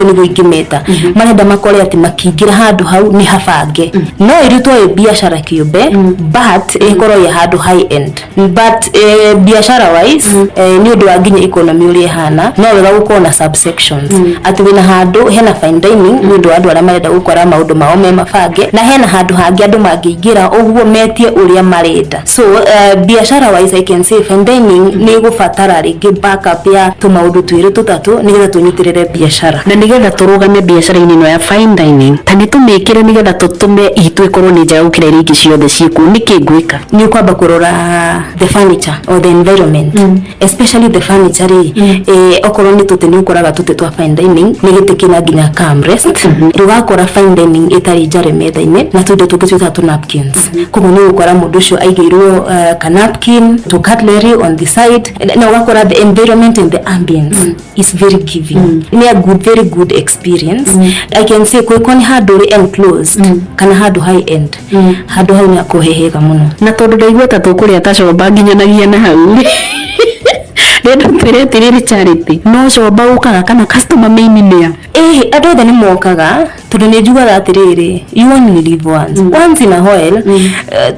ni guingimeta marenda makore ati makingira handu hau ni habange no irutwo biashara kiumbe but ikoro ya handu high end but biashara wise ni undu wa nginya economy uri hana no wega gukorwo na subsections ati wina handu hena fine dining ni undu andu aria marenda gukora maundu mao me mabange na hena handu hangi andu mangiingira uguo metie uria marenda so biashara wise I can say fine dining ni gubatara ringi backup ya tumaundu twiri tutatu nigetha tunyitirire biashara na nigetha turugame biashara-ini no ya fine dining tani tumikire nigetha tutume itu ikorwo ni njega gukira iria ingi ciothe ciku niki ngwika ni kwamba kurora the furniture or the environment especially the furniture okorwo ni tuti ni ukoraga tuti twa fine dining ni gitikina nginya camrest rugakora fine dining itari njare metha-ini na tundu tungi twita tu napkins koguo ni ukora mundu ucio aigeirwo ka napkin to cutlery on the side na ugakora the environment and the ambience is very giving ni a very good experience I can say kwa ni handu enclosed kana handu high end handu hau ni akuhehega muno na tondu ndaigua ta tukuria ta coba nginyanagia na hau Renda twire tiriri charity no coba ukaga kana customer main nia andu othe ni mokaga tondu ni njugaga atiriri you only live once in a while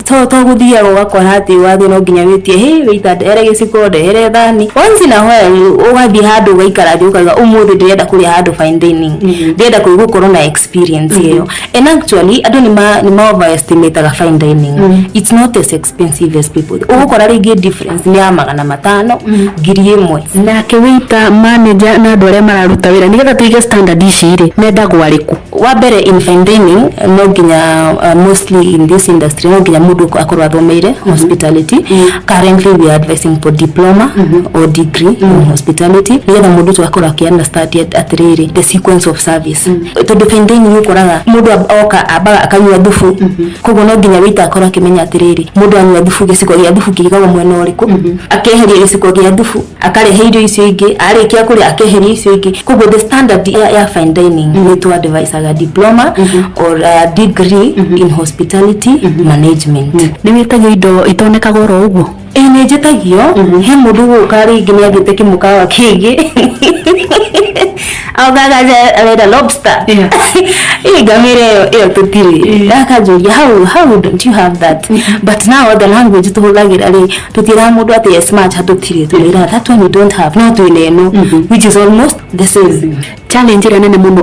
to guthia ugakora ati wathi no nginya witie wita ndere giciko ndere thani once in a while ugathi handu ugaikara thi ukaga umuthi ndirenda kuria handu fine dining ndirenda kuigukorwo na experience iyo and actually andu ni ma overestimate ga fine dining it's not as expensive as people ugukora ringi difference ni ya $500 1,000 na kiwita manager na andu aria mararuta wira nigetha tuige standard ici ri menda gwariku wa mbere in fine dining no nginya mostly in this industry no nginya mundu akorwo athomeire hospitality currently we are advising for diploma or degree in hospitality nigetha mundu tu akorwo understand atiriri the sequence of service tondu fine dining ukoraga mundu oka abaga akanyua thubu koguo no nginya wita akorwo akimenya atiriri mundu anyua thubu giciko gia thubu kigagwo mwena uriku akeheria giciko gia thubu akarehe irio icio ingi arikia kuria akeheria icio ingi koguo the standard ya fine dining ni to advise aga diploma or a degree in hospitality management ni witagio indo itonekaga oro uguo ni njitagio he mundu gukari nginya agite kimukawa kingi augaga arenda lobster igamire iyo tutiri akajuria how don't you have that but now the language tuhulagira ri tutira mundu ati smart hatutiri tulira that one you don't have not we know which is almost the same challenge ira nene muno